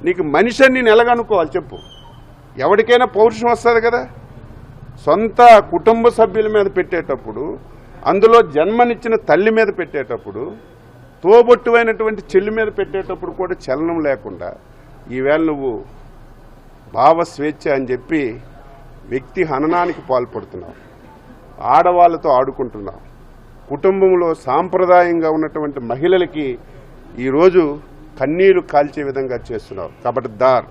నీకు మనిషి నేను ఎలాగనుకోవాలి చెప్పు? ఎవరికైనా పౌరుషం వస్తుంది కదా. సొంత కుటుంబ సభ్యుల మీద పెట్టేటప్పుడు, అందులో జన్మనిచ్చిన తల్లి మీద పెట్టేటప్పుడు, తోబొట్టువైనటువంటి చెల్లి మీద పెట్టేటప్పుడు కూడా చలనం లేకుండా ఈవేళ నువ్వు భావ స్వేచ్ఛ అని చెప్పి వ్యక్తి హననానికి పాల్పడుతున్నావు. ఆడవాళ్ళతో ఆడుకుంటున్నావు. కుటుంబంలో సాంప్రదాయంగా ఉన్నటువంటి మహిళలకి ఈరోజు కన్నీరు కాల్చే విధంగా చేస్తున్నావు. ఖబర్దార్.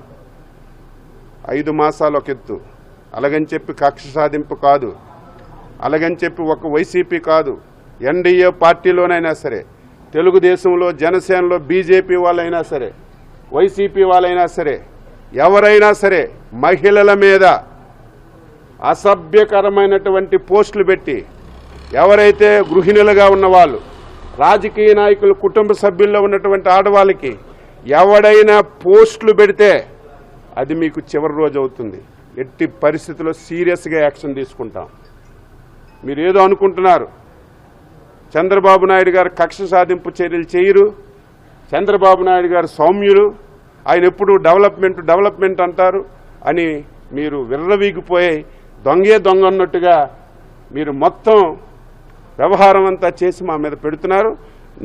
5 మాసాలు ఒక ఎత్తు, అలాగని చెప్పి కక్ష సాధింపు కాదు, అలాగని చెప్పి ఒక వైసీపీ కాదు, ఎన్డీఏ పార్టీలోనైనా సరే, తెలుగుదేశంలో, జనసేనలో, బీజేపీ వాళ్ళైనా సరే, వైసీపీ వాళ్ళైనా సరే, ఎవరైనా సరే మహిళల మీద అసభ్యకరమైనటువంటి పోస్టులు పెట్టి, ఎవరైతే గృహిణులుగా ఉన్నవాళ్ళు, రాజకీయ నాయకులు, కుటుంబ సభ్యుల్లో ఉన్నటువంటి ఆడవాళ్ళకి ఎవడైనా పోస్టులు పెడితే అది మీకు చివరి రోజు అవుతుంది. ఎట్టి పరిస్థితుల్లో సీరియస్గా యాక్షన్ తీసుకుంటాం. మీరు ఏదో అనుకుంటున్నారు, చంద్రబాబు నాయుడు గారు కక్ష సాధింపు చర్యలు చేయరు, చంద్రబాబు నాయుడు గారు సౌమ్యులు, ఆయన ఎప్పుడు డెవలప్మెంట్ అంటారు అని మీరు విర్రవీగిపోయి దొంగే దొంగ అన్నట్టుగా మీరు మొత్తం వ్యవహారం అంతా చేసి మా మీద పెడుతున్నారు.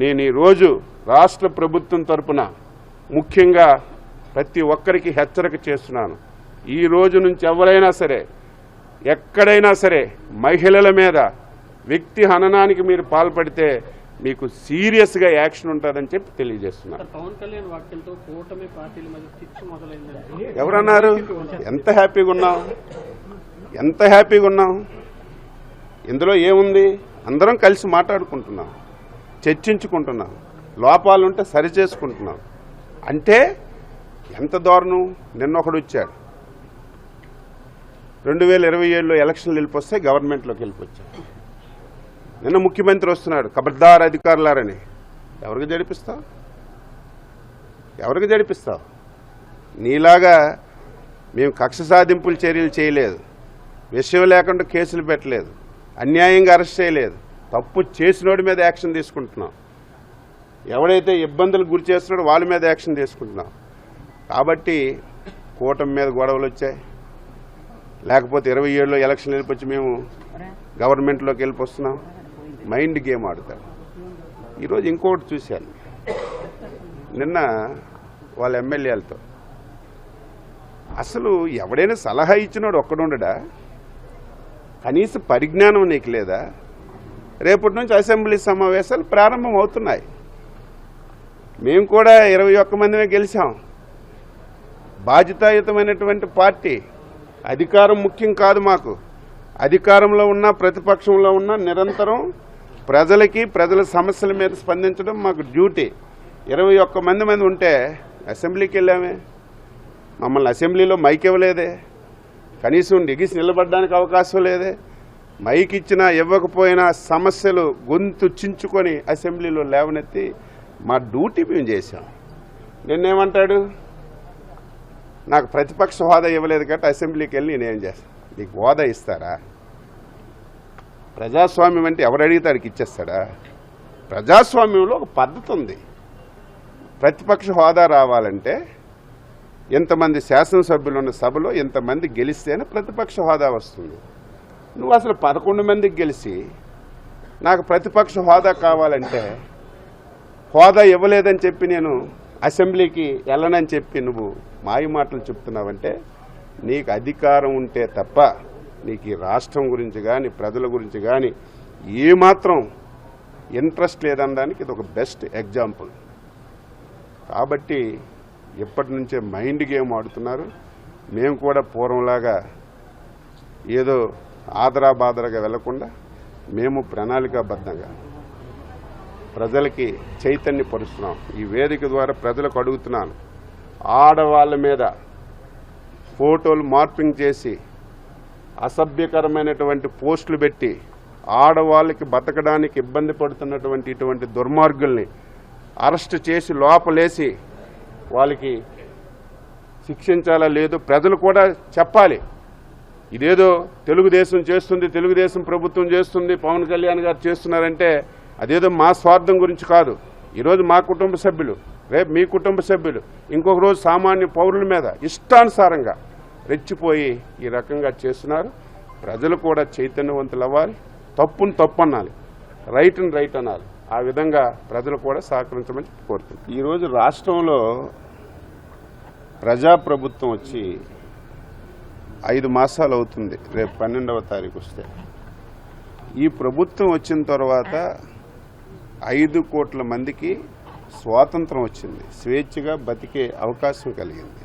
నేను ఈరోజు రాష్ట్ర ప్రభుత్వం తరపున ముఖ్యంగా ప్రతి ఒక్కరికి హెచ్చరిక చేస్తున్నాను. ఈ రోజు నుంచి ఎవరైనా సరే, ఎక్కడైనా సరే మహిళల మీద వ్యక్తి హననానికి మీరు పాల్పడితే మీకు సీరియస్గా యాక్షన్ ఉంటుందని చెప్పి తెలియజేస్తున్నారు. ఎవరన్నారు? ఎంత హ్యాపీగా ఉన్నాం. ఇందులో ఏముంది? అందరం కలిసి మాట్లాడుకుంటున్నాం, చర్చించుకుంటున్నాం, లోపాలుంటే సరిచేసుకుంటున్నాం. అంటే ఎంత దారుణం. నిన్న ఒకడు వచ్చాడు, 2027లో ఎలక్షన్లు వెళ్ళిపోస్తే గవర్నమెంట్లోకి వెళ్ళిపోచ్చాడు. నిన్న ముఖ్యమంత్రి వస్తున్నాడు, ఖబర్దార్ అధికారులారని. ఎవరికి జడిపిస్తావు? నీలాగా మేము కక్ష సాధింపుల చర్యలు చేయలేదు, విషయం లేకుండా కేసులు పెట్టలేదు, అన్యాయంగా అరెస్ట్ చేయలేదు. తప్పు చేసినోడి మీద యాక్షన్ తీసుకుంటున్నాం. ఎవడైతే ఇబ్బందులకు గురి చేస్తున్నాడో వాళ్ళ మీద యాక్షన్ తీసుకుంటున్నాం. కాబట్టి కూటమి మీద గొడవలు వచ్చాయి, లేకపోతే 27లో ఎలక్షన్ వెళ్ళిపోయి మేము గవర్నమెంట్లోకి వెళ్ళిపోస్తున్నాం. మైండ్ గేమ్ ఆడతాడు. ఈరోజు ఇంకొకటి చూశాను, నిన్న వాళ్ళ ఎమ్మెల్యేలతో. అసలు ఎవడైనా సలహా ఇచ్చినోడు ఒక్కడుండడా? కనీస పరిజ్ఞానం నీకు లేదా? రేపటి నుంచి అసెంబ్లీ సమావేశాలు ప్రారంభం అవుతున్నాయి. మేము కూడా 21 మందిమే గెలిచాం. బాధ్యతాయుతమైనటువంటి పార్టీ. అధికారం ముఖ్యం కాదు మాకు. అధికారంలో ఉన్నా ప్రతిపక్షంలో ఉన్నా నిరంతరం ప్రజలకి, ప్రజల సమస్యల మీద స్పందించడం మాకు డ్యూటీ. 21 మంది ఉంటే అసెంబ్లీకి వెళ్ళామే. మమ్మల్ని అసెంబ్లీలో మైక్ ఇవ్వలేదే, కనీసం దిగిసి నిలబడడానికి అవకాశం లేదే. మైక్ ఇచ్చినా ఇవ్వకపోయినా సమస్యలు గొంతు చించుకొని అసెంబ్లీలో లేవనెత్తి మా డ్యూటీ మేము చేశాం. నిన్నేమంటాడు? నాకు ప్రతిపక్ష హోదా ఇవ్వలేదు కాబట్టి అసెంబ్లీకి వెళ్ళి నేనేం చేస్తాను? నీకు హోదా ఇస్తారా? ప్రజాస్వామ్యం అంటే ఎవరు అడిగితే ఇచ్చేస్తాడా? ప్రజాస్వామ్యంలో ఒక పద్ధతి ఉంది. ప్రతిపక్ష హోదా రావాలంటే ఎంతమంది శాసనసభ్యులు ఉన్న సభలో ఎంతమంది గెలిస్తేనే ప్రతిపక్ష హోదా వస్తుంది. నువ్వు అసలు 11 మందికి గెలిచి నాకు ప్రతిపక్ష హోదా కావాలంటే హోదా ఇవ్వలేదని చెప్పి నేను అసెంబ్లీకి వెళ్ళనని చెప్పి నువ్వు మాయ మాటలు చెప్తున్నావంటే నీకు అధికారం ఉంటే తప్ప నీకు ఈ రాష్ట్రం గురించి కానీ ప్రజల గురించి కానీ ఏమాత్రం ఇంట్రెస్ట్ లేదనడానికి ఇది ఒక బెస్ట్ ఎగ్జాంపుల్. కాబట్టి ఎప్పటి నుంచే మైండ్ గేమ్ ఆడుతున్నారు. మేము కూడా పూర్వంలాగా ఏదో ఆదరా బాదరగా వెళ్లకుండా మేము ప్రణాళికాబద్ధంగా ప్రజలకి చైతన్యపరుస్తున్నాం. ఈ వేదిక ద్వారా ప్రజలకు అడుగుతున్నాను, ఆడవాళ్ళ మీద ఫోటోలు మార్పింగ్ చేసి అసభ్యకరమైనటువంటి పోస్టులు పెట్టి ఆడవాళ్ళకి బతకడానికి ఇబ్బంది పడుతున్నటువంటి ఇటువంటి దుర్మార్గుల్ని అరెస్ట్ చేసి లోపలేసి వాళ్ళకి శిక్షించాలా లేదు ప్రజలు కూడా చెప్పాలి. ఇదేదో తెలుగుదేశం చేస్తుంది, తెలుగుదేశం ప్రభుత్వం చేస్తుంది, పవన్ కళ్యాణ్ గారు చేస్తున్నారంటే అదేదో మా స్వార్థం గురించి కాదు. ఈరోజు మా కుటుంబ సభ్యులు రేపు మీ కుటుంబ సభ్యులు, ఇంకొక రోజు సామాన్య పౌరుల మీద ఇష్టానుసారంగా రెచ్చిపోయి ఈ రకంగా చేస్తున్నారు. ప్రజలు కూడా చైతన్యవంతులు అవ్వాలి, తప్పును తప్పు అనాలి, రైట్ని రైట్ అనాలి. ఆ విధంగా ప్రజలు కూడా సహకరించమని కోరుతున్నారు. ఈరోజు రాష్ట్రంలో ప్రజాప్రభుత్వం వచ్చి 5 మాసాలు అవుతుంది. రేపు 12వ తారీఖు వస్తే ఈ ప్రభుత్వం వచ్చిన తర్వాత 5 కోట్ల మందికి స్వాతంత్రం వచ్చింది, స్వేచ్ఛగా బతికే అవకాశం కలిగింది.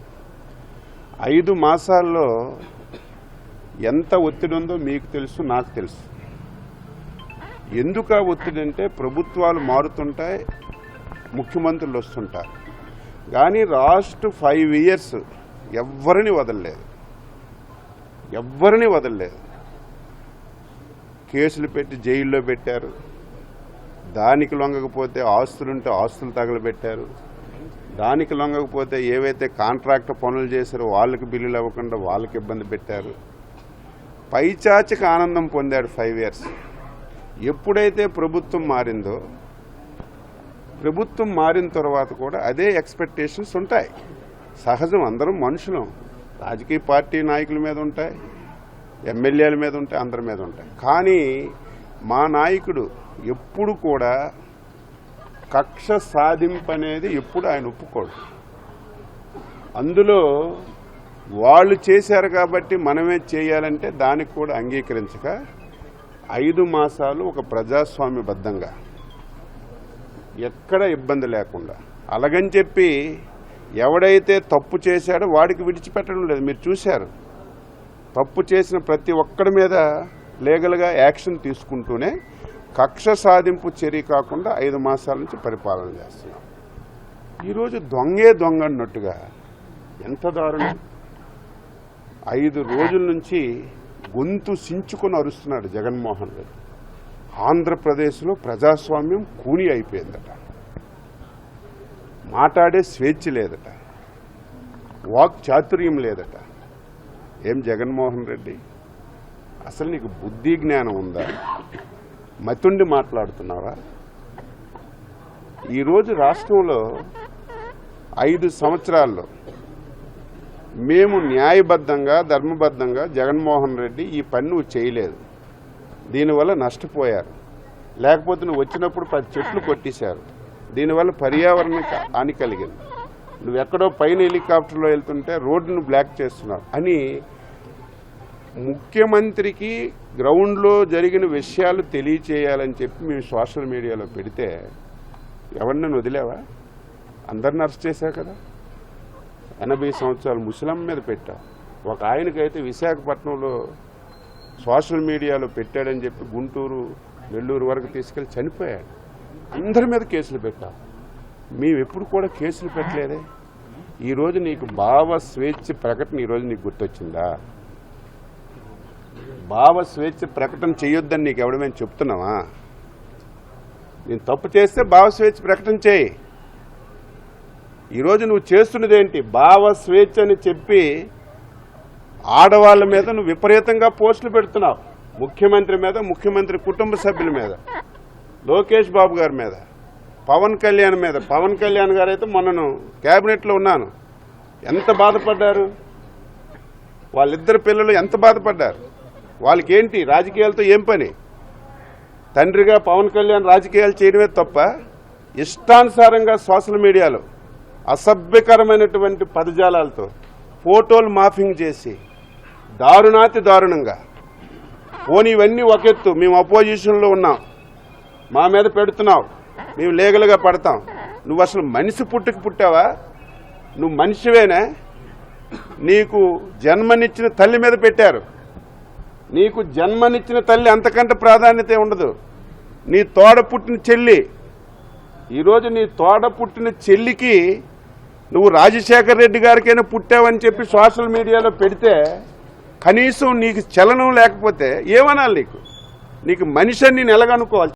5 మాసాల్లో ఎంత ఒత్తిడి ఉందో మీకు తెలుసు, నాకు తెలుసు. ఎందుకు ఆ ఒత్తిడి అంటే ప్రభుత్వాలు మారుతుంటాయి, ముఖ్యమంత్రులు వస్తుంటారు. కానీ లాస్ట్ 5 ఇయర్స్ ఎవ్వరిని వదలలేదు. కేసులు పెట్టి జైల్లో పెట్టారు. దానికి లొంగకపోతే ఆస్తులుంటే ఆస్తులు తగలబెట్టారు. దానికి లొంగకపోతే ఏవైతే కాంట్రాక్ట్ పనులు చేశారో వాళ్ళకి బిల్లులు ఇవ్వకుండా వాళ్ళకి ఇబ్బంది పెట్టారు. పైచాచిక ఆనందం పొందాడు 5 ఇయర్స్. ఎప్పుడైతే ప్రభుత్వం మారిందో, ప్రభుత్వం మారిన తర్వాత కూడా అదే ఎక్స్పెక్టేషన్స్ ఉంటాయి. సహజం, అందరం మనుషులం. రాజకీయ పార్టీ నాయకుల మీద ఉంటాయి, ఎమ్మెల్యేల మీద ఉంటాయి, అందరి మీద ఉంటాయి. కానీ మా నాయకుడు ఎప్పుడు కూడా కక్ష సాధింపు అనేది ఎప్పుడు ఆయన ఒప్పుకోడు. అందులో వాళ్ళు చేశారు కాబట్టి మనమే చేయాలంటే దానికి కూడా అంగీకరించక 5 మాసాలు ఒక ప్రజాస్వామ్యబద్ధంగా ఎక్కడ ఇబ్బంది లేకుండా, అలాగని చెప్పి ఎవడైతే తప్పు చేశాడో వాడికి విడిచిపెట్టడం లేదు. మీరు చూశారు, తప్పు చేసిన ప్రతి ఒక్కడి మీద లీగల్గా యాక్షన్ తీసుకుంటూనే కక్ష సాధింపు చర్య కాకుండా 5 మాసాల నుంచి పరిపాలన చేస్తున్నాం. ఈరోజు దొంగే దొంగ అన్నట్టుగా ఎంత దారుణం. 5 రోజుల నుంచి గొంతు సించుకొని అరుస్తున్నాడు జగన్మోహన్ రెడ్డి. ఆంధ్రప్రదేశ్లో ప్రజాస్వామ్యం కూని అయిపోయిందట, మాట్లాడే స్వేచ్ఛ లేదట, వాక్ చాతుర్యం లేదట. ఏం జగన్మోహన్ రెడ్డి, అసలు నీకు బుద్ధి జ్ఞానం ఉందా? మతుండి మాట్లాడుతున్నావా? ఈరోజు రాష్ట్రంలో 5 సంవత్సరాల్లో మేము న్యాయబద్ధంగా, ధర్మబద్ధంగా జగన్మోహన్ రెడ్డి ఈ పని నువ్వు చేయలేదు, దీనివల్ల నష్టపోయారు. లేకపోతే నువ్వు వచ్చినప్పుడు 10 చెట్లు కొట్టేశారు, దీనివల్ల పర్యావరణానికి హాని కలిగింది. నువ్వు ఎక్కడో పైన హెలికాప్టర్లో వెళ్తుంటే రోడ్డును బ్లాక్ చేస్తున్నావు అని ముఖ్యమంత్రికి గ్రౌండ్లో జరిగిన విషయాలు తెలియచేయాలని చెప్పి మేము సోషల్ మీడియాలో పెడితే ఎవరిని వదిలేవా? అందరిని అరెస్ట్ చేశావు కదా. 80 సంవత్సరాల ముసలమ్మ మీద పెట్టావు. ఒక ఆయనకైతే విశాఖపట్నంలో సోషల్ మీడియాలో పెట్టాడని చెప్పి గుంటూరు, నెల్లూరు వరకు తీసుకెళ్లి చనిపోయాడు. అందరి మీద కేసులు పెట్టావు. మేము ఎప్పుడు కూడా కేసులు పెట్టలేదే. ఈరోజు నీకు భావ స్వేచ్ఛ ప్రకటన ఈరోజు నీకు గుర్తొచ్చిందా? భావ స్వేచ్ఛ ప్రకటన చేయొద్దని నీకు ఎవడమేం చెప్తున్నావా? నేను తప్పు చేస్తే భావ స్వేచ్ఛ ప్రకటన చేయి. ఈరోజు నువ్వు చేస్తున్నదేంటి? భావ స్వేచ్ఛ అని చెప్పి ఆడవాళ్ళ మీద నువ్వు విపరీతంగా పోస్టులు పెడుతున్నావు. ముఖ్యమంత్రి మీద, ముఖ్యమంత్రి కుటుంబ సభ్యుల మీద, లోకేష్ బాబు గారి మీద, పవన్ కళ్యాణ్ మీద. పవన్ కళ్యాణ్ గారు అయితే మొన్నను క్యాబినెట్లో ఉన్నాను, ఎంత బాధపడ్డారు. వాళ్ళిద్దరు పిల్లలు ఎంత బాధపడ్డారు. వాళ్ళకి ఏంటి రాజకీయాలతో ఏం పని? తండ్రిగా పవన్ కళ్యాణ్ రాజకీయాలు చేయడమే తప్ప ఇష్టానుసారంగా సోషల్ మీడియాలో అసభ్యకరమైనటువంటి పదజాలాలతో ఫోటోలు మాఫింగ్ చేసి దారుణాతి దారుణంగా, పోనీ ఇవన్నీ ఒక ఎత్తు, మేము అపోజిషన్లో ఉన్నాం, మా మీద పెడుతున్నావు, మేము లీగల్గా పడతాం. నువ్వు అసలు మనిషి పుట్టావా? నువ్వు మనిషివేనా? నీకు జన్మనిచ్చిన తల్లి మీద పెట్టారు. నీకు జన్మనిచ్చిన తల్లి అంతకంటే ప్రాధాన్యత ఉండదు. నీ తోడ పుట్టిన చెల్లి, ఈరోజు నీ తోడ పుట్టిన చెల్లికి నువ్వు రాజశేఖర్ రెడ్డి గారికైనా పుట్టావని చెప్పి సోషల్ మీడియాలో పెడితే కనీసం నీకు చలనం లేకపోతే ఏమనాలి? నీకు మనిషిని నేను ఎలాగనుకోవాలి?